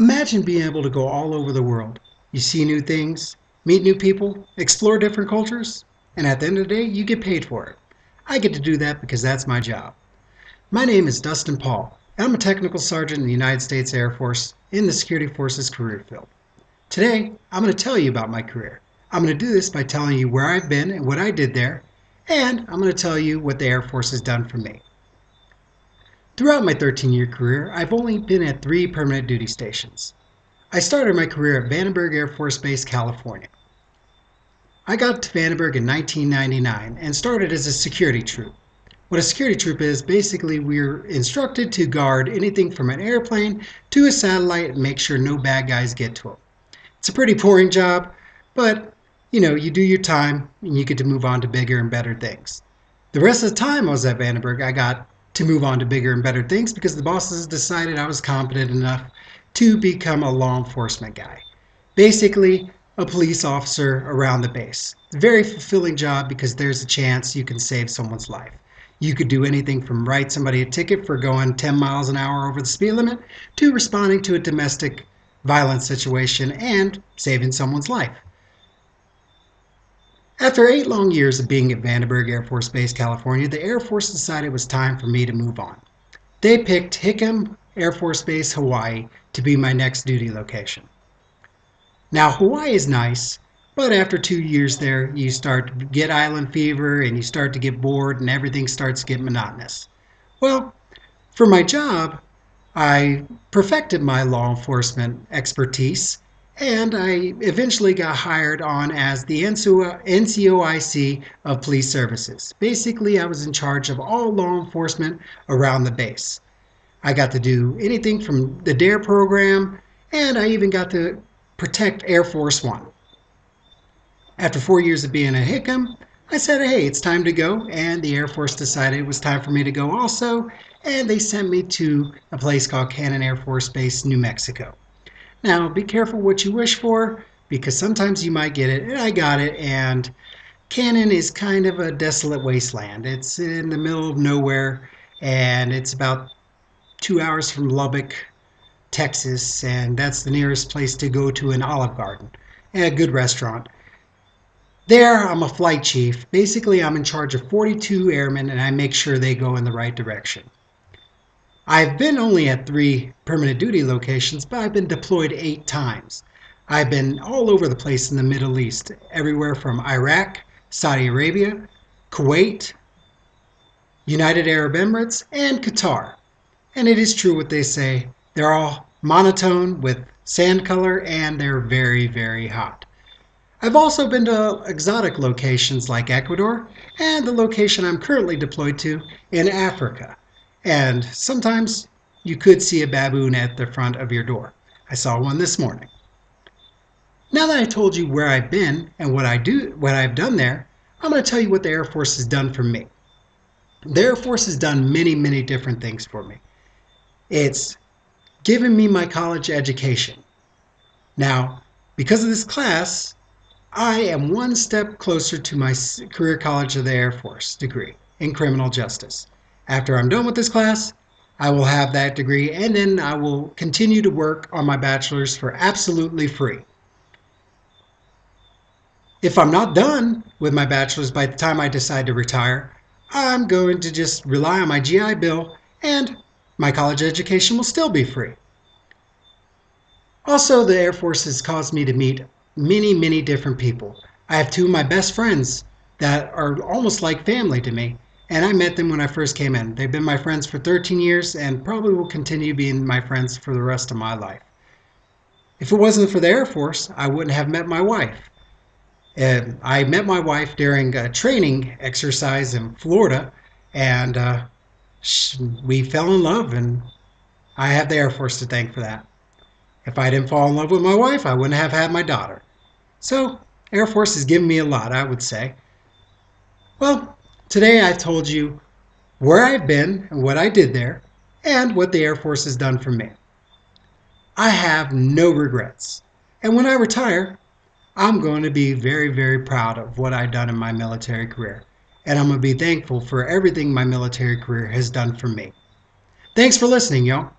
Imagine being able to go all over the world. You see new things, meet new people, explore different cultures, and at the end of the day, you get paid for it. I get to do that because that's my job. My name is Dustin Paul, and I'm a technical sergeant in the United States Air Force in the Security Forces career field. Today, I'm going to tell you about my career. I'm going to do this by telling you where I've been and what I did there, and I'm going to tell you what the Air Force has done for me. Throughout my 13-year career, I've only been at 3 permanent duty stations. I started my career at Vandenberg Air Force Base, California. I got to Vandenberg in 1999 and started as a security troop. What a security troop is, basically we're instructed to guard anything from an airplane to a satellite and make sure no bad guys get to them. It's a pretty boring job, but you do your time and you get to move on to bigger and better things. The rest of the time I was at Vandenberg, I got to move on to bigger and better things because the bosses decided I was competent enough to become a law enforcement guy. Basically, a police officer around the base. Very fulfilling job because there's a chance you can save someone's life. You could do anything from write somebody a ticket for going 10 miles an hour over the speed limit to responding to a domestic violence situation and saving someone's life. After 8 long years of being at Vandenberg Air Force Base, California, the Air Force decided it was time for me to move on. They picked Hickam Air Force Base, Hawaii, to be my next duty location. Now, Hawaii is nice, but after 2 years there, you start to get island fever and you start to get bored and everything starts to get monotonous. Well, for my job, I perfected my law enforcement expertise and I eventually got hired on as the NCOIC of Police Services. Basically, I was in charge of all law enforcement around the base. I got to do anything from the DARE program, and I even got to protect Air Force One. After 4 years of being at Hickam, I said, hey, it's time to go, and the Air Force decided it was time for me to go also, and they sent me to a place called Cannon Air Force Base, New Mexico. Now, be careful what you wish for, because sometimes you might get it, and I got it, and Cannon is kind of a desolate wasteland. It's in the middle of nowhere, and it's about 2 hours from Lubbock, Texas, and that's the nearest place to go to an Olive Garden, and a good restaurant. There, I'm a flight chief. Basically, I'm in charge of 42 airmen, and I make sure they go in the right direction. I've been only at 3 permanent duty locations, but I've been deployed 8 times. I've been all over the place in the Middle East, everywhere from Iraq, Saudi Arabia, Kuwait, United Arab Emirates, and Qatar. And it is true what they say, they're all monotone with sand color and they're very, very hot. I've also been to exotic locations like Ecuador and the location I'm currently deployed to in Africa. And sometimes you could see a baboon at the front of your door. I saw one this morning. Now that I told you where I've been and what I've done there, I'm going to tell you what the Air Force has done for me. The Air Force has done many, many different things for me. It's given me my college education. Now, because of this class, I am one step closer to my career college of the Air Force degree in criminal justice. After I'm done with this class, I will have that degree and then I will continue to work on my bachelor's for absolutely free. If I'm not done with my bachelor's by the time I decide to retire, I'm going to just rely on my GI Bill and my college education will still be free. Also, the Air Force has caused me to meet many, many different people. I have 2 of my best friends that are almost like family to me, and I met them when I first came in. They've been my friends for 13 years and probably will continue being my friends for the rest of my life. If it wasn't for the Air Force, I wouldn't have met my wife. I met my wife during a training exercise in Florida, and we fell in love, and I have the Air Force to thank for that. If I didn't fall in love with my wife, I wouldn't have had my daughter. So, Air Force has given me a lot, I would say. Well, today I told you where I've been and what I did there, and what the Air Force has done for me. I have no regrets. And when I retire, I'm going to be very, very proud of what I've done in my military career. And I'm going to be thankful for everything my military career has done for me. Thanks for listening, y'all.